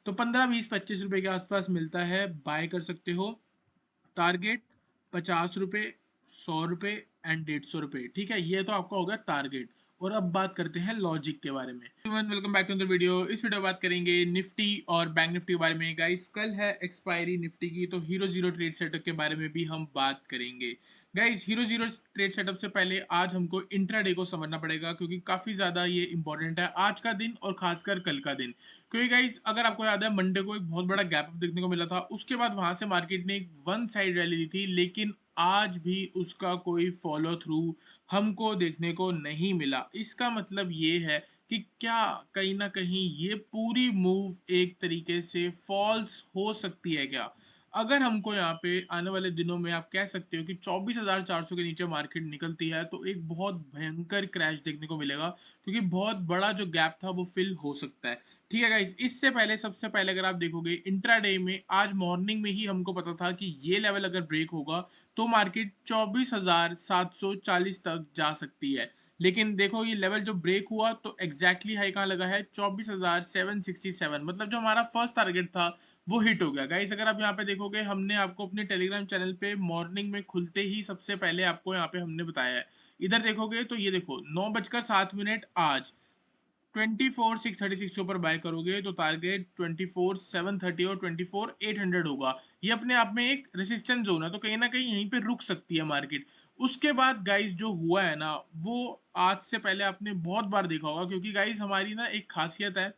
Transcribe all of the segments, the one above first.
तो 15, 20, 25 रुपए के आसपास मिलता है, बाय कर सकते हो। टारगेट 50 रुपये, 100 रुपये एंड 150 रुपये। ठीक है, ये तो आपका होगा टारगेट। और अब बात करते हैं लॉजिक के बारे में। Welcome back to the video. इस वीडियो में बात करेंगे निफ्टी और बैंक निफ्टी के बारे में। गाइस कल है एक्सपायरी निफ्टी की, तो हीरो जीरो ट्रेड सेटअप के बारे में भी हम बात करेंगे। Guys hero zero trade setup से पहले आज हमको इंट्राडे को समझना पड़ेगा, क्योंकि काफी ज्यादा ये इंपॉर्टेंट है आज का दिन और खासकर कल का दिन। क्योंकि गाइस अगर आपको याद है, मंडे को एक बहुत बड़ा गैप अप देखने को मिला था, उसके बाद वहां से मार्केट ने एक वन साइड रैली दी थी, लेकिन आज भी उसका कोई फॉलो थ्रू हमको देखने को नहीं मिला। इसका मतलब ये है कि क्या कहीं ना कहीं ये पूरी मूव एक तरीके से फॉल्स हो सकती है क्या। अगर हमको यहाँ पे आने वाले दिनों में आप कह सकते हो कि 24,400 के नीचे मार्केट निकलती है, तो एक बहुत भयंकर क्रैश देखने को मिलेगा, क्योंकि बहुत बड़ा जो गैप था वो फिल हो सकता है। ठीक है गाइस, इससे पहले सबसे पहले अगर आप देखोगे इंट्राडे में, आज मॉर्निंग में ही हमको पता था कि ये लेवल अगर ब्रेक होगा तो मार्केट 24,740 तक जा सकती है। लेकिन देखो ये लेवल जो ब्रेक हुआ तो एग्जैक्टली हाई कहाँ लगा है, 24,767। मतलब जो हमारा फर्स्ट टारगेट था वो हिट हो गया। गाइस अगर आप यहाँ पे देखोगे, हमने आपको अपने टेलीग्राम चैनल पे मॉर्निंग में खुलते ही सबसे पहले आपको यहाँ पे हमने बताया है। इधर देखोगे तो ये देखो 9:07 आज 24,636 के ऊपर बाय करोगे तो टारगेट 24,730 और 24,800 होगा। ये अपने आप में एक रेसिस्टेंस जोन है, तो कहीं ना कहीं यहीं पे रुक सकती है मार्केट। उसके बाद गाइस जो हुआ है ना, वो आज से पहले आपने बहुत बार देखा होगा, क्योंकि गाइस हमारी ना एक खासियत है,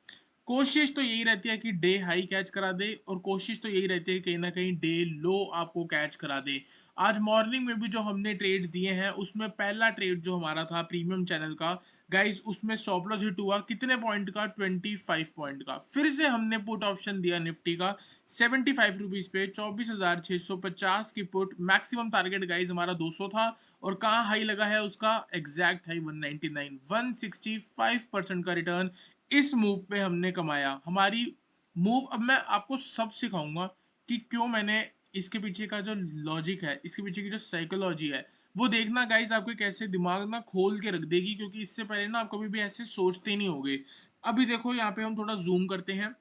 कोशिश तो यही रहती है कि डे हाई कैच करा दे, और कोशिश तो यही रहती है कहीं ना कहीं डे लो आपको कैच करा दे। आज मॉर्निंग में भी जो हमने ट्रेड्स दिए हैं, उसमें पहला ट्रेड जो हमारा था प्रीमियम चैनल का, गाइस उसमें स्टॉप लॉस हिट हुआ कितने पॉइंट का, 25 पॉइंट का। फिर से हमने पुट ऑप्शन दिया निफ्टी का 75 रुपीज पे, 24,650 की पुट। मैक्सिमम टारगेट गाइस हमारा 200 था, और कहाँ हाई लगा है उसका एग्जैक्ट हाई 199, 165% का रिटर्न इस मूव पे हमने कमाया। हमारी मूव, अब मैं आपको सब सिखाऊंगा कि क्यों मैंने इसके पीछे का जो लॉजिक है, इसके पीछे की जो साइकोलॉजी है, वो देखना गाइस आपके कैसे दिमाग ना खोल के रख देगी, क्योंकि इससे पहले ना आप कभी भी ऐसे सोचते नहीं होगे। अभी देखो यहाँ पे हम थोड़ा जूम करते हैं।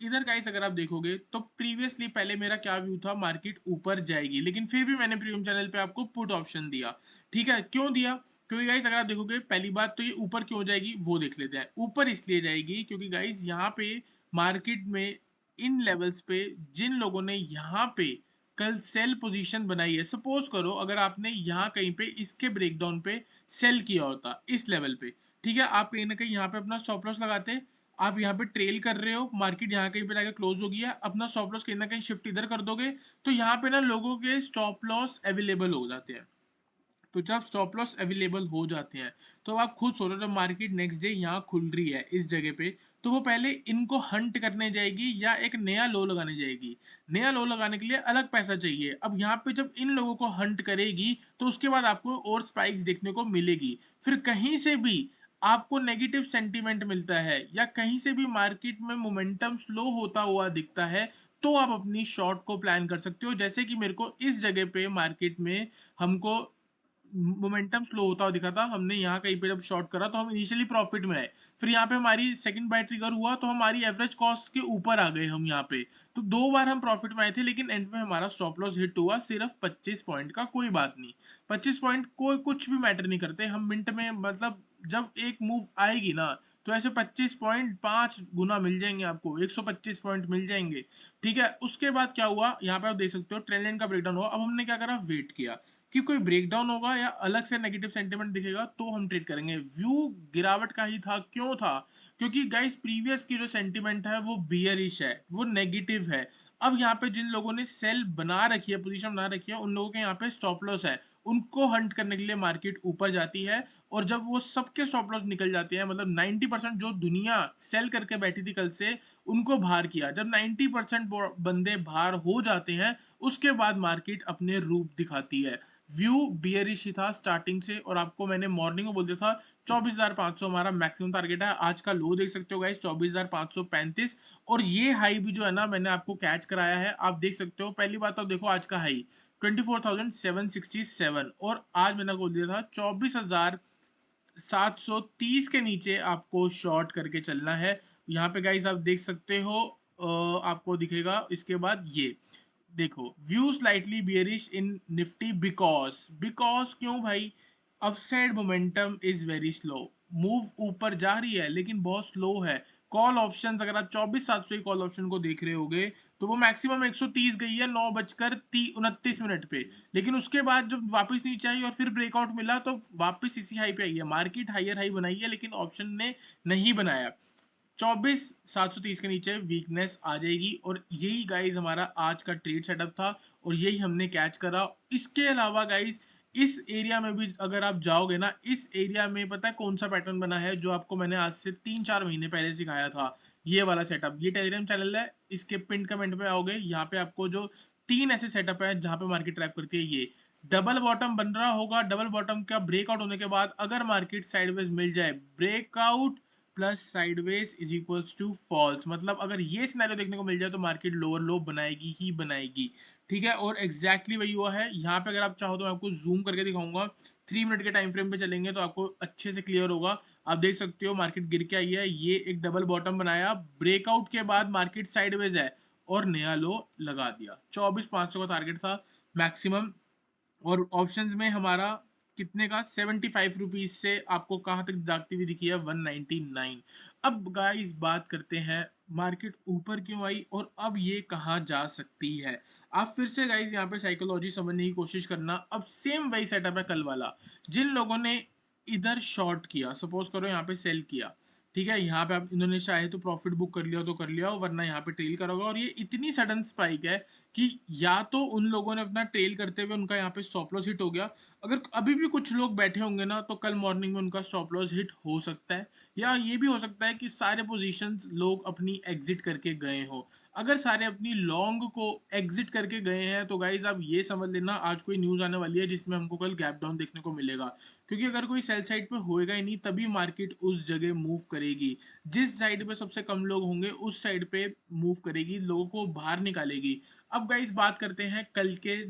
इधर गाइस अगर आप देखोगे तो प्रीवियसली पहले मेरा क्या व्यू था, मार्केट ऊपर जाएगी, लेकिन फिर भी मैंने प्रीमियम चैनल पे आपको पुट ऑप्शन दिया। ठीक है, क्यों दिया? क्योंकि गाइस अगर आप देखोगे, पहली बात तो ये ऊपर क्यों जाएगी वो देख लेते हैं। ऊपर इसलिए जाएगी क्योंकि गाइस यहाँ पे मार्केट में इन लेवल्स पे जिन लोगों ने यहाँ पे कल सेल पोजीशन बनाई है, सपोज करो अगर आपने यहाँ कहीं पे इसके ब्रेकडाउन पे सेल किया होता इस लेवल पे, ठीक है, आप कहीं ना कहीं यहाँ पे अपना स्टॉप लॉस लगाते। आप यहाँ पे ट्रेल कर रहे हो, मार्केट यहाँ कहीं पे जाकर क्लोज हो गया, अपना स्टॉप लॉस कहीं ना कहीं शिफ्ट इधर कर दोगे, तो यहाँ पे ना लोगों के स्टॉप लॉस अवेलेबल हो जाते हैं। तो जब स्टॉप लॉस अवेलेबल हो जाते हैं, तो आप खुद सोचो, जब मार्केट नेक्स्ट डे यहाँ खुल रही है इस जगह पे, तो वो पहले इनको हंट करने जाएगी या एक नया लो लगाने जाएगी। नया लो लगाने के लिए अलग पैसा चाहिए। अब यहाँ पे जब इन लोगों को हंट करेगी, तो उसके बाद आपको और स्पाइक्स देखने को मिलेगी। फिर कहीं से भी आपको नेगेटिव सेंटीमेंट मिलता है, या कहीं से भी मार्केट में मोमेंटम स्लो होता हुआ दिखता है, तो आप अपनी शॉर्ट को प्लान कर सकते हो। जैसे कि मेरे को इस जगह पे मार्केट में हमको मोमेंटम स्लो होता हुआ दिखा था, हमने यहाँ कहीं पे जब शॉर्ट करा तो हम इनिशियली प्रॉफिट में आए। फिर यहाँ पे हमारी सेकंड बाय ट्रिगर हुआ, तो हमारी एवरेज कॉस्ट के ऊपर आ गए हम यहाँ पे। तो दो बार हम प्रॉफिट में आए थे, लेकिन एंड में हमारा स्टॉप लॉस हिट हुआ सिर्फ 25 पॉइंट का। कोई बात नहीं, 25 पॉइंट कोई कुछ भी मैटर नहीं करते हम मिनट में। मतलब जब एक मूव आएगी ना, तो ऐसे 25 पॉइंट 5 गुना मिल जाएंगे आपको, 125 पॉइंट मिल जाएंगे। ठीक है, उसके बाद क्या हुआ यहाँ पे आप देख सकते हो, ट्रेंड लाइन का ब्रेकडाउन हुआ। अब हमने क्या करा, वेट किया कि कोई ब्रेकडाउन होगा या अलग से नेगेटिव सेंटीमेंट दिखेगा तो हम ट्रेड करेंगे। व्यू गिरावट का ही था। क्यों था? क्योंकि गाइस प्रीवियस की जो सेंटीमेंट है वो बियरिश है, वो नेगेटिव है। अब यहाँ पे जिन लोगों ने सेल बना रखी है, पोजीशन बना रखी है, उन लोगों के यहाँ पे स्टॉप लॉस है, उनको हंट करने के लिए मार्केट ऊपर जाती है। और जब वो सबके स्टॉप लॉस निकल जाते हैं, मतलब 90% जो दुनिया सेल करके बैठी थी कल से, उनको बाहर किया। जब 90% बंदे बाहर हो जाते हैं, उसके बाद मार्केट अपने रूप दिखाती है। व्यू बियरिश ही था स्टार्टिंग से, और आपको मैंने मॉर्निंग में बोल दिया था 24,500 हमारा मैक्सिमम टारगेट है। आज का लो देख सकते हो गाइस 24,535, और ये हाई भी जो है ना मैंने आपको कैच कराया है, आप देख सकते हो। पहली बात तो देखो आज का हाई 24,767, और आज मैंने बोल दिया था 24,730 के नीचे आपको शॉर्ट करके चलना है। यहाँ पे गाइस आप देख सकते हो आपको दिखेगा इसके बाद ये देखो view slightly bearish in Nifty because क्यों भाई, upside momentum is very slow, move ऊपर जा रही है लेकिन बहुत स्लो है। कॉल ऑप्शंस अगर आप 24/700 कॉल ऑप्शन को देख रहे होगे तो वो मैक्सिमम 130 गई है 9:29 पे, लेकिन उसके बाद जब वापस नीचे आई और फिर ब्रेकआउट मिला तो वापस इसी हाई पे आई है। मार्केट हायर हाई बनाई है लेकिन ऑप्शन ने नहीं बनाया। 24,730 के नीचे वीकनेस आ जाएगी और यही गाइज हमारा आज का ट्रेड सेटअप था और यही हमने कैच करा। इसके अलावा गाइज इस एरिया में भी अगर आप जाओगे ना, इस एरिया में पता है कौन सा पैटर्न बना है जो आपको मैंने आज से 3-4 महीने पहले सिखाया था, ये वाला सेटअप। ये टेलीग्राम चैनल है, इसके पिन कमेंट पे आओगे, यहाँ पे आपको जो 3 ऐसे सेटअप है जहाँ पे मार्केट ट्रैप करती है। ये डबल बॉटम बन रहा होगा, डबल बॉटम का ब्रेकआउट होने के बाद अगर मार्केट साइडवेज मिल जाए, breakout plus sideways is equals to false, मतलब अगर ये सिनेरियो देखने को मिल जाए तो मार्केट लोअर लो बनाएगी ही बनाएगी। ठीक है, और एग्जैक्टली वही हुआ है यहाँ पे। अगर आप चाहो तो मैं आपको जूम करके दिखाऊंगा, 3 मिनट के टाइम फ्रेम पे चलेंगे तो आपको अच्छे से क्लियर होगा। आप देख सकते हो मार्केट गिर के आई है, ये एक डबल बॉटम बनाया, ब्रेकआउट के बाद मार्केट साइडवेज है और नया लो लगा दिया। 24,500 का टारगेट था मैक्सिमम, और ऑप्शंस में हमारा कितने का 75 रुपीज से आपको कहाँ तक जागती हुई दिखी है 199। अब गाइस बात करते हैं मार्केट ऊपर क्यों आई और अब ये कहाँ जा सकती है। आप फिर से गाइस यहाँ पे साइकोलॉजी समझने की कोशिश करना। अब सेम वही सेटअप है कल वाला। जिन लोगों ने इधर शॉर्ट किया, सपोज करो यहाँ पे सेल किया, ठीक है, यहाँ पे आप इन्होंने चाहे तो प्रॉफिट बुक कर लिया तो कर लिया, वरना यहाँ पे ट्रेल करा होगा। और ये इतनी सडन स्पाइक है कि या तो उन लोगों ने अपना ट्रेल करते हुए उनका यहाँ पे स्टॉप लॉस हिट हो गया, अगर अभी भी कुछ लोग बैठे होंगे ना तो कल मॉर्निंग में उनका स्टॉप लॉस हिट हो सकता है, या ये भी हो सकता है कि सारे पोजीशंस लोग अपनी एग्जिट करके गए हो। अगर सारे अपनी लॉन्ग को एग्जिट करके गए हैं तो गाइज आप ये समझ लेना आज कोई न्यूज आने वाली है जिसमें हमको कल गैप डाउन देखने को मिलेगा, क्योंकि अगर कोई सेल साइड पे होएगा ही नहीं तभी मार्केट उस जगह मूव करेगी। जिस साइड पे सबसे कम लोग होंगे उस साइड पे मूव करेगी, लोगों को बाहर निकालेगी। अब गाइस बात करते हैं कल के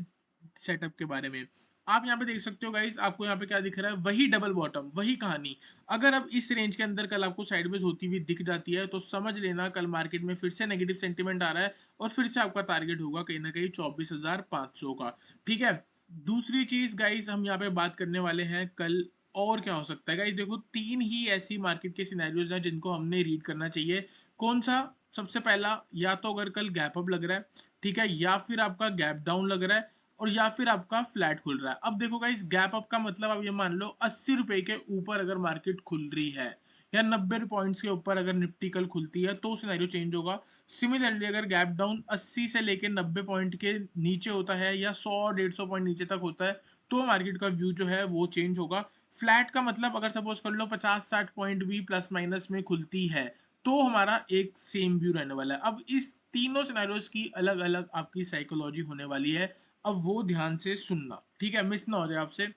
सेटअप के बारे में। आप यहाँ पे देख सकते हो गाइस, आपको यहाँ पे क्या दिख रहा है, वही डबल बॉटम वही कहानी। अगर अब इस रेंज के अंदर कल आपको साइडवेज होती हुई दिख जाती है तो समझ लेना कल मार्केट में फिर से नेगेटिव सेंटीमेंट आ रहा है और फिर से आपका टारगेट होगा कहीं ना कहीं 24,500 का। ठीक है, दूसरी चीज गाइस हम यहाँ पे बात करने वाले हैं कल और क्या हो सकता है। गाइस देखो, तीन ही ऐसी मार्केट के सिनेरियोज हैं जिनको हमने रीड करना चाहिए। कौन सा? सबसे पहला, या तो अगर कल गैप अप लग रहा है, ठीक है, या फिर आपका गैप डाउन लग रहा है, और या फिर आपका फ्लैट खुल रहा है। अब देखो गाइस, गैप अप का मतलब आप ये मान लो 80 रुपए के ऊपर अगर मार्केट खुल रही है या 90 पॉइंट्स के ऊपर अगर निफ्टी कल खुलती है तो सिनेरियो चेंज होगा। सिमिलरली अगर गैप डाउन 80 से लेके 90 पॉइंट के नीचे होता है या 100-150 पॉइंट नीचे तक होता है तो मार्केट का व्यू जो है वो चेंज होगा। फ्लैट का मतलब अगर सपोज कर लो 50-60 पॉइंट भी प्लस माइनस में खुलती है तो हमारा एक सेम व्यू रहने वाला है। अब इस तीनों सिनेरियोज की अलग अलग आपकी साइकोलॉजी होने वाली है, अब वो ध्यान से सुनना, ठीक है, मिस ना हो जाए आपसे।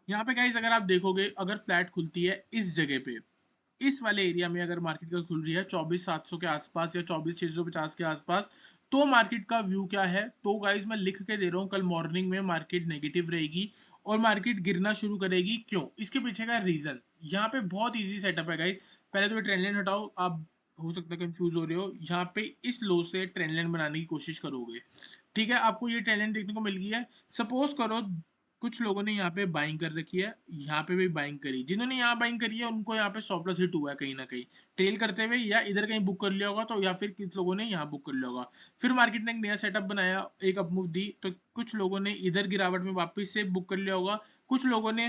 यहाँ पे गाइस अगर आप देखोगे, अगर फ्लैट खुलती है इस जगह पे, इस वाले एरिया में अगर मार्केट का खुल रही है 24,700 के आसपास या 24,650 के आसपास, तो मार्केट का व्यू क्या है। तो गाइज मैं लिख के दे रहा हूँ, कल मॉर्निंग में मार्केट नेगेटिव रहेगी और मार्केट गिरना शुरू करेगी। क्यों? इसके पीछे का रीजन यहाँ पे बहुत इजी सेटअप है गाइज। पहले तो ट्रेंड लाइन हटाओ, आप हो सकता है कंफ्यूज हो रहे हो, यहाँ पे इस लो से ट्रेंड लाइन बनाने की कोशिश करोगे, ठीक है, आपको ये ट्रेंड लाइन देखने को मिल गई है। सपोज करो कुछ लोगों ने यहाँ पे बाइंग कर रखी है, यहाँ पे भी बाइंग करी, जिन्होंने यहाँ बाइंग करी है उनको यहाँ पे स्टॉप लॉस हिट हुआ है कहीं ना कहीं ट्रेल करते हुए, या इधर कहीं बुक कर लिया होगा, तो या फिर किस लोगों ने यहाँ बुक कर लिया होगा। फिर मार्केट ने एक नया सेटअप बनाया, एक अपमूव दी, तो कुछ लोगों ने इधर गिरावट में वापस से बुक कर लिया होगा, कुछ लोगों ने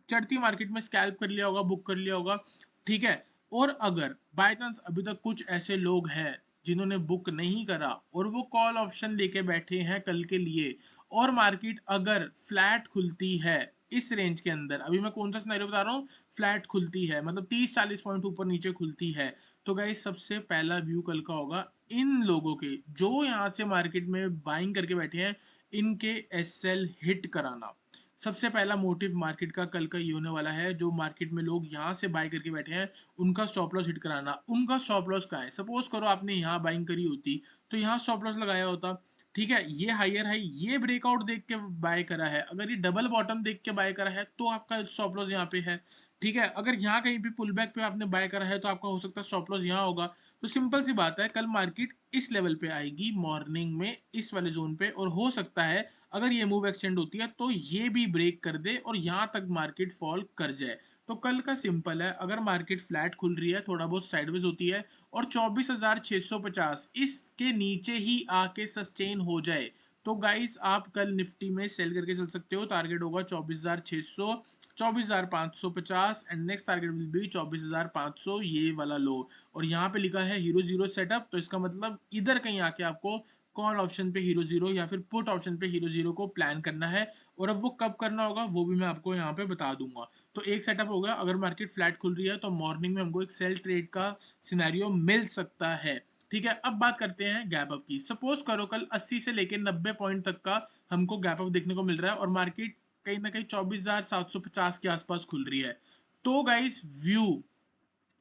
चढ़ती मार्केट में स्कैल्प कर लिया होगा, बुक कर लिया होगा, ठीक है। और अगर बाय चांस अभी तक कुछ ऐसे लोग हैं जिन्होंने बुक नहीं करा और वो कॉल ऑप्शन लेके बैठे हैं कल के लिए, और मार्केट अगर फ्लैट खुलती है इस रेंज के अंदर, अभी मैं कौन सा सिनेरियो बता रहा हूँ, फ्लैट खुलती है मतलब 30-40 पॉइंट ऊपर नीचे खुलती है, तो गाइस सबसे पहला व्यू कल का होगा इन लोगों के जो यहाँ से मार्केट में बाइंग करके बैठे हैं, इनके एसएल हिट कराना। सबसे पहला मोटिव मार्केट का कल का ये होने वाला है, जो मार्केट में लोग यहाँ से बाय करके बैठे हैं उनका स्टॉप लॉस हिट कराना। उनका स्टॉप लॉस का है, सपोज करो आपने यहाँ बाइंग करी होती तो यहाँ स्टॉप लॉस लगाया होता, ठीक है, ये हायर है, ये ब्रेकआउट देख के बाय करा है, अगर ये डबल बॉटम देख के बाय करा है तो आपका स्टॉप लॉस यहाँ पे है, ठीक है। अगर यहाँ कहीं भी पुल बैक पे आपने बाय करा है तो आपका हो सकता है स्टॉप लॉस यहाँ होगा। तो सिंपल सी बात है, कल मार्केट इस लेवल पे आएगी मॉर्निंग में इस वाले जोन पे, और हो सकता है अगर ये मूव एक्सटेंड होती है तो ये भी ब्रेक कर दे और यहाँ तक मार्केट फॉल कर जाए। तो कल का सिंपल है, अगर मार्केट फ्लैट खुल रही है, थोड़ा बहुत साइडवेज होती है और 24,650 इसके नीचे ही आके सस्टेन हो जाए, तो गाइस आप कल निफ्टी में सेल करके चल सकते हो। टारगेट होगा 24,600, 24,550 and next target will be 24,500, ये वाला लो। और यहाँ पे लिखा है हीरो जीरो सेटअप, तो इसका मतलब इधर कहीं आके आपको कॉल ऑप्शन पे हीरो जीरो या फिर पुट ऑप्शन पे हीरो जीरो को प्लान करना है। और अब वो कब करना होगा वो भी मैं आपको यहाँ पे बता दूंगा। तो एक सेटअप होगा, अगर मार्केट फ्लैट खुल रही है तो मॉर्निंग में हमको एक सेल ट्रेड का सिनेरियो मिल सकता है। ठीक है, अब बात करते हैं गैप अप की। सपोज करो कल 80 से लेके 90 पॉइंट तक का हमको गैप अप देखने को मिल रहा है और मार्केट कहीं ना कहीं 24,750 के आसपास खुल रही है, तो गाइस व्यू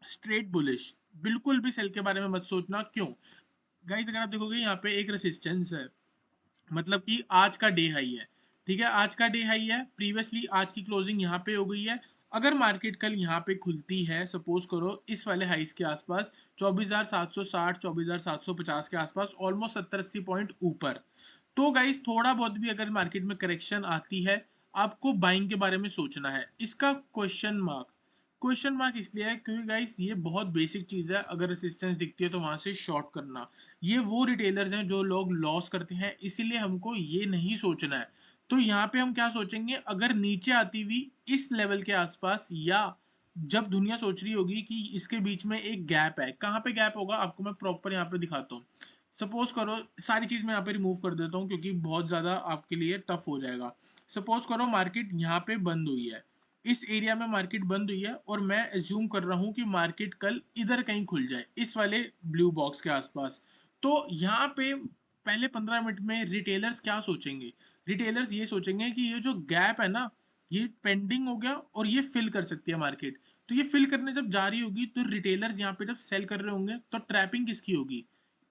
स्ट्रेट बुलिश, बिल्कुल भी सेल के बारे में मत सोचना। क्यों गाइस, अगर आप देखोगे यहाँ पे एक रेसिस्टेंस है, मतलब कि आज का डे हाई है। ठीक है, आज का डे हाई है, प्रीवियसली आज की क्लोजिंग यहाँ पे हो गई है। अगर मार्केट कल यहाँ पे खुलती है सपोज करो इस वाले हाइस के आसपास 24,760 24,750 के आसपास, ऑलमोस्ट 70-80 पॉइंट ऊपर, तो गाइस थोड़ा बहुत भी अगर मार्केट में करेक्शन आती है, आपको बाइंग के बारे में सोचना है। इसका क्वेश्चन मार्क इसलिए है क्योंकि गाइस ये बहुत बेसिक चीज है, अगर रेसिस्टेंस दिखती है तो वहां से शॉर्ट करना। ये वो रिटेलर्स हैं जो लोग लॉस करते हैं, इसीलिए हमको ये नहीं सोचना है। तो यहाँ पे हम क्या सोचेंगे, अगर नीचे आती हुई इस लेवल के आसपास, या जब दुनिया सोच रही होगी कि इसके बीच में एक गैप है, कहाँ पे गैप होगा आपको मैं प्रॉपर यहाँ पे दिखाता हूँ। सपोज करो सारी चीज मैं यहाँ पे रिमूव कर देता हूँ क्योंकि बहुत ज्यादा आपके लिए टफ हो जाएगा। सपोज करो मार्केट यहाँ पे बंद हुई है, इस एरिया में मार्केट बंद हुई है और मैं एज्यूम कर रहा हूँ कि मार्केट कल इधर कहीं खुल जाए इस वाले ब्लू बॉक्स के आसपास। तो यहाँ पे पहले 15 मिनट में रिटेलर्स क्या सोचेंगे, रिटेलर्स ये सोचेंगे कि ये जो गैप है ना, ये पेंडिंग हो गया और ये फिल कर सकती है मार्केट। तो ये फिल करने जब जा रही होगी तो रिटेलर्स यहाँ पे जब सेल कर रहे होंगे तो ट्रैपिंग किसकी होगी,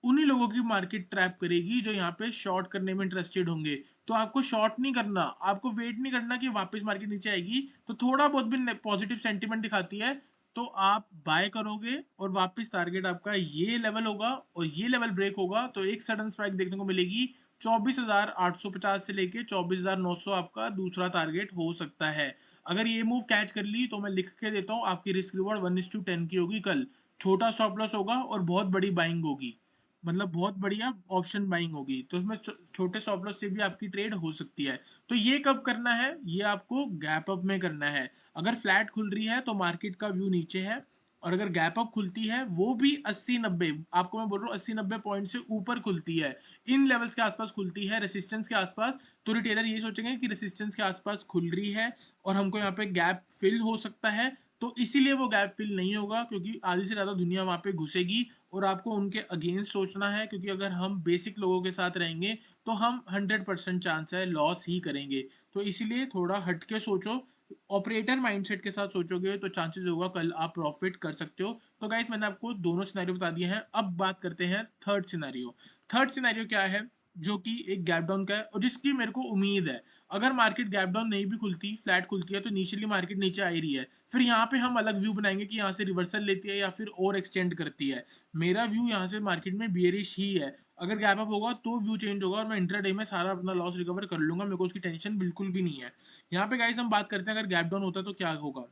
उन्हीं लोगों की मार्केट ट्रैप करेगी जो यहाँ पे शॉर्ट करने में इंटरेस्टेड होंगे। तो आपको शॉर्ट नहीं करना, आपको वेट नहीं करना कि वापस मार्केट नीचे आएगी तो थोड़ा बहुत भी पॉजिटिव सेंटीमेंट दिखाती है तो आप बाय करोगे और वापस टारगेट आपका ये लेवल होगा, और ये लेवल ब्रेक होगा तो एक सडन स्पाइक देखने को मिलेगी। 24,850 से लेके 24,900 आपका दूसरा टारगेट हो सकता है। अगर ये मूव कैच कर ली तो मैं लिख के देता हूँ, आपकी रिस्क रिवॉर्ड 1:10 की होगी कल। छोटा स्टॉप लॉस होगा और बहुत बड़ी बाइंग होगी, मतलब बहुत बढ़िया ऑप्शन बाइंग होगी, तो उसमें छोटे स्टॉप लॉस से भी आपकी ट्रेड हो सकती है। तो ये कब करना है, ये आपको गैप अप में करना है। अगर फ्लैट खुल रही है तो मार्केट का व्यू नीचे है, और अगर गैप अप खुलती है वो भी 80-90, आपको मैं बोल रहा हूँ 80-90 पॉइंट से ऊपर खुलती है, इन लेवल्स के आसपास खुलती है रेसिस्टेंस के आसपास, तो रिटेलर ये सोचेंगे कि रेसिस्टेंस के आसपास खुल रही है और हमको यहाँ पे गैप फिल हो सकता है। तो इसीलिए वो गैप फिल नहीं होगा क्योंकि आधी से ज़्यादा दुनिया वहाँ पे घुसेगी और आपको उनके अगेंस्ट सोचना है, क्योंकि अगर हम बेसिक लोगों के साथ रहेंगे तो हम 100% चांस है लॉस ही करेंगे। तो इसीलिए थोड़ा हट के सोचो, ऑपरेटर माइंडसेट के साथ सोचोगे तो चांसेस होगा कल आप प्रॉफिट कर सकते हो। तो गाइस मैंने आपको दोनों सिनेरियो बता दिए हैं, अब बात करते हैं थर्ड सिनेरियो। थर्ड सिनेरियो क्या है, जो कि एक गैप डाउन का है और जिसकी मेरे को उम्मीद है, अगर मार्केट गैप डाउन नहीं भी खुलती फ्लैट खुलती है तो इनिशियली मार्केट नीचे आ ही रही है, फिर यहाँ पे हम अलग व्यू बनाएंगे कि यहाँ से रिवर्सल लेती है या फिर और एक्सटेंड करती है। मेरा व्यू यहाँ से मार्केट में बियरिश ही है, अगर गैप अप होगा तो व्यू चेंज होगा और मैं इंट्राडे में सारा अपना लॉस रिकवर कर लूंगा, मेरे को उसकी टेंशन बिल्कुल भी नहीं है। यहाँ पे गाइस हम बात करते हैं अगर गैप डाउन होता है तो क्या होगा।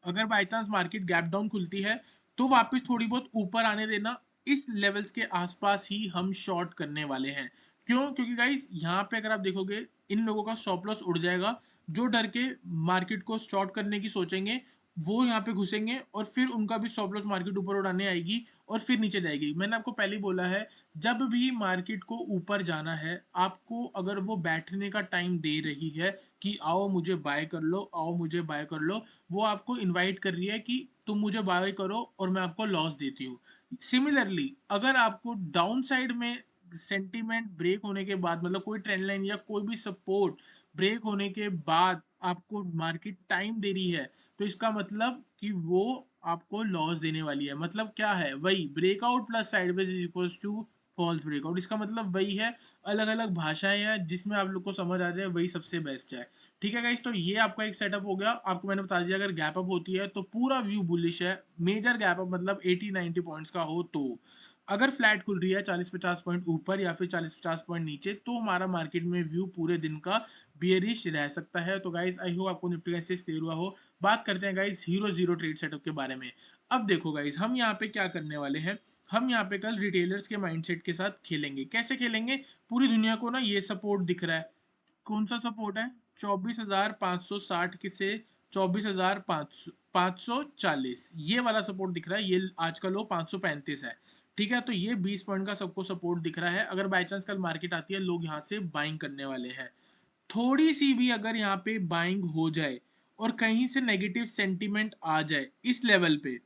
अगर by chance market gap down खुलती है तो वापस थोड़ी बहुत ऊपर आने देना, इस लेवल्स के आसपास ही हम शॉर्ट करने वाले हैं। क्यों, क्योंकि गाइस यहाँ पे अगर आप देखोगे इन लोगों का स्टॉप लॉस उड़ जाएगा, जो डर के मार्केट को शॉर्ट करने की सोचेंगे वो यहाँ पे घुसेंगे और फिर उनका भी स्टॉप लॉस मार्केट ऊपर उड़ाने आएगी और फिर नीचे जाएगी। मैंने आपको पहले ही बोला है, जब भी मार्केट को ऊपर जाना है आपको, अगर वो बैठने का टाइम दे रही है कि आओ मुझे बाय कर लो, आओ मुझे बाय कर लो, वो आपको इनवाइट कर रही है कि तुम मुझे बाय करो और मैं आपको लॉस देती हूँ। सिमिलरली अगर आपको डाउन साइड में सेंटीमेंट ब्रेक होने के बाद, मतलब कोई ट्रेंड लाइन या कोई भी सपोर्ट ब्रेक होने के बाद आपको मार्केट टाइम दे रही है, तो इसका मतलब कि वो आपको लॉस देने वाली है। मतलब क्या है, वही breakout plus sideways is equals to false breakout, इसका मतलब वही है, अलग अलग भाषाएं हैं, जिसमें आप लोग को समझ आ जाए वही सबसे बेस्ट है। ठीक है गाइस, तो ये आपका एक सेटअप हो गया। आपको मैंने बता दिया अगर गैप अप होती है तो पूरा व्यू बुलिश है। मेजर गैप अप मतलब 80-90 पॉइंट्स का हो तो। अगर फ्लैट खुल रही है 40-50 पॉइंट ऊपर या फिर 40-50 पॉइंट नीचे, तो हमारा मार्केट में व्यू पूरे दिन का बियरिश रह सकता है। तो गाइस आई होप आपको निफ्टी का एनालिसिस क्लियर हुआ हो। बात करते हैं guys hero zero trade setup के बारे में। अब देखो गाइस, हम यहाँ पे क्या करने वाले हैं, हम यहाँ पे कल रिटेलर्स के माइंडसेट के साथ खेलेंगे। कैसे खेलेंगे, पूरी दुनिया को ना ये सपोर्ट दिख रहा है। कौन सा सपोर्ट है, 24,560 के से 24,540, ये वाला सपोर्ट दिख रहा है। ये आज का लो 535 है। ठीक है, तो ये 20 पॉइंट का सबको सपोर्ट दिख रहा है। अगर बाई चांस कल मार्केट आती है, लोग यहाँ से बाइंग करने वाले हैं। थोड़ी सी भी अगर यहाँ पे बाइंग हो जाए और कहीं से नेगेटिव सेंटीमेंट आ जाए इस लेवल पे,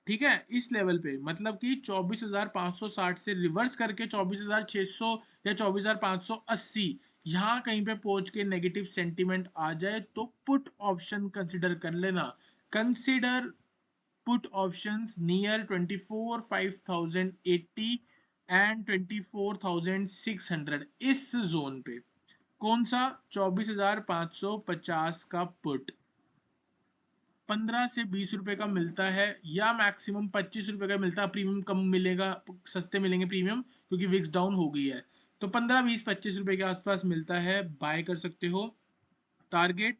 ठीक है, इस लेवल पे मतलब कि 24,560 से रिवर्स करके 24,600 या 24,580 यहाँ कहीं पे पहुंच के नेगेटिव सेंटीमेंट आ जाए, तो पुट ऑप्शन कंसिडर कर लेना। Consider put options near 24,580 and 24,600, इस जोन पे। कौन सा, 24,550 का पुट 15 से 20 रुपए का मिलता है, या मैक्सिमम 25 रुपए का मिलता है। प्रीमियम कम मिलेगा, सस्ते मिलेंगे प्रीमियम, क्योंकि विक्स डाउन हो गई है। तो 15, 20, 25 रुपए के आसपास मिलता है, बाय कर सकते हो। टारगेट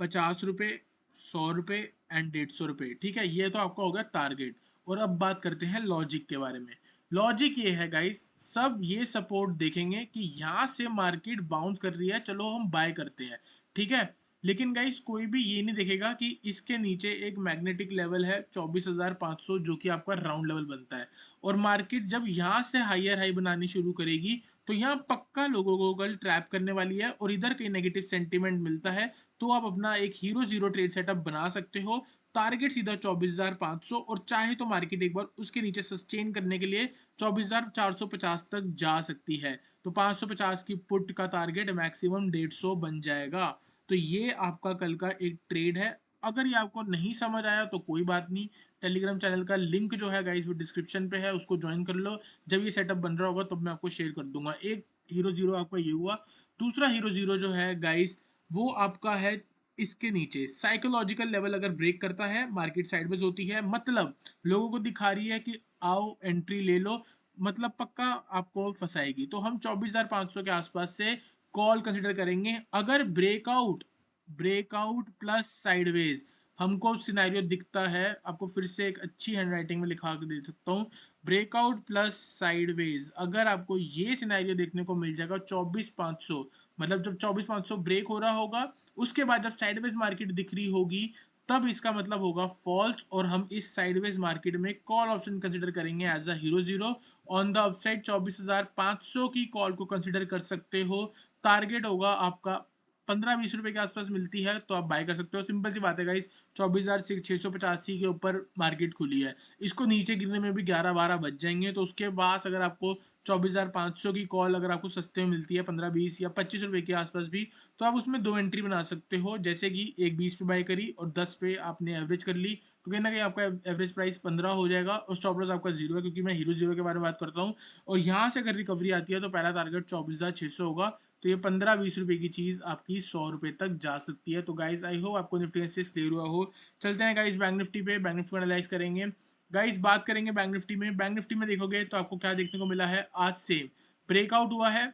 50 रुपए, 100 रुपए एंड 150 रुपए। ठीक है, ये तो आपका होगा टारगेट। और अब बात करते हैं लॉजिक के बारे में। लॉजिक ये है गाइस, सब ये सपोर्ट देखेंगे कि यहाँ से मार्केट बाउंस कर रही है, चलो हम बाय करते हैं। ठीक है, लेकिन गाइस कोई भी ये नहीं देखेगा कि इसके नीचे एक मैग्नेटिक लेवल है 24,500, जो कि आपका राउंड लेवल बनता है। और मार्केट जब यहाँ से हायर हाई बनानी शुरू करेगी, तो यहाँ पक्का लोगों को कल ट्रैप करने वाली है और इधर कहीं नेगेटिव सेंटीमेंट मिलता है, तो आप अपना एक हीरो जीरो ट्रेड सेटअप बना सकते हो। टारगेट सीधा 24,500, और चाहे तो मार्केट एक बार उसके नीचे सस्टेन करने के लिए 24,450 तक जा सकती है। तो 550 की पुट का टारगेट मैक्सिमम 150 बन जाएगा। तो ये आपका कल का एक ट्रेड है। अगर ये आपको नहीं समझ आया तो कोई बात नहीं, टेलीग्राम चैनल का लिंक जो है गाइस वो डिस्क्रिप्शन पे है, उसको ज्वाइन कर लो। जब ये सेटअप बन रहा होगा तो मैं आपको शेयर कर दूंगा। एक हीरो जीरो आपका ये हुआ। दूसरा हीरो जीरो जो है गाइस, वो आपका है इसके नीचे साइकोलॉजिकल लेवल अगर ब्रेक करता है, मार्केट साइडवेज होती है, मतलब लोगों को दिखा रही है कि आओ एंट्री ले लो, मतलब पक्का आपको फंसाएगी। तो हम 24,500 के आसपास से कॉल कंसिडर करेंगे। अगर ब्रेकआउट ब्रेकआउट प्लस साइडवेज हमको सिनेरियो दिखता है, आपको फिर से एक अच्छी हैंडराइटिंग में लिखा के दे सकता हूँ, ब्रेकआउट प्लस साइडवेज अगर आपको ये सिनेरियो देखने को मिल जाएगा 24,500, मतलब जब 24,500 ब्रेक हो रहा होगा, उसके बाद जब साइडवेज मार्केट दिख रही होगी, तब इसका मतलब होगा फॉल्स, और हम इस साइडवेज मार्केट में कॉल ऑप्शन कंसिडर करेंगे as a hero zero. On the upside 24,500 की कॉल को कंसिडर कर सकते हो। टारगेट होगा आपका 15-20 रुपए के आसपास मिलती है, तो आप बाय कर सकते हो। सिंपल सी बात है गाइस, 24,685 के ऊपर मार्केट खुली है, इसको नीचे गिरने में भी 11-12 बज जाएंगे। तो उसके बाद अगर आपको 24,500 की कॉल अगर आपको सस्ते में मिलती है 15, 20 या 25 रुपए के आसपास भी, तो आप उसमें दो एंट्री बना सकते हो। जैसे कि एक 20 पे बाय करी और 10 पे आपने एवरेज कर ली, तो कहीं ना कहीं आपका एवरेज प्राइस 15 हो जाएगा और स्टॉप लॉस आपका जीरो है, क्योंकि मैं हीरो जीरो के बारे में बात करता हूँ। और यहाँ से अगर रिकवरी आती है तो पहला टारगेट 24,600 होगा। तो ये 15-20 रुपए की चीज़ आपकी 100 रुपए तक जा सकती है। तो गाइज आई होप आपको निफ्टी एनालिसिस क्लियर हुआ हो। चलते हैं गाइज बैंक निफ्टी पे, बैंक निफ्टी को एनालाइज करेंगे। गाइज बात करेंगे बैंक निफ्टी में। बैंक निफ्टी में देखोगे तो आपको क्या देखने को मिला है, आज से ब्रेकआउट हुआ है।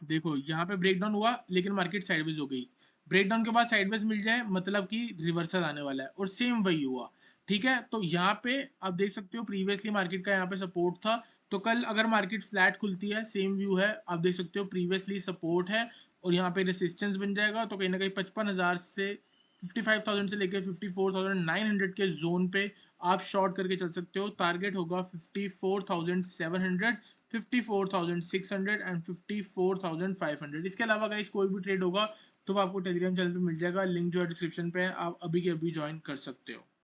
देखो यहाँ पे ब्रेकडाउन हुआ लेकिन मार्केट साइडवेज हो गई। ब्रेकडाउन के बाद साइडवेज मिल जाए मतलब कि रिवर्सल आने वाला है, और सेम वही हुआ। ठीक है, तो यहाँ पे आप देख सकते हो प्रीवियसली मार्केट का यहाँ पे सपोर्ट था। तो कल अगर मार्केट फ्लैट खुलती है, सेम व्यू है, आप देख सकते हो प्रीवियसली सपोर्ट है और यहाँ पे रेसिस्टेंस बन जाएगा। तो कहीं ना कहीं 55,000 से 55,000 से लेकर 54,900 के जोन पे आप शॉर्ट करके चल सकते हो। टारगेट होगा 54,700, 54,600 एंड 54,500। इसके अलावा गाइस कोई भी ट्रेड होगा तो वो आपको टेलीग्राम चैनल पे मिल जाएगा, लिंक जो है डिस्क्रिप्शन पे है, आप अभी के अभी ज्वाइन कर सकते हो।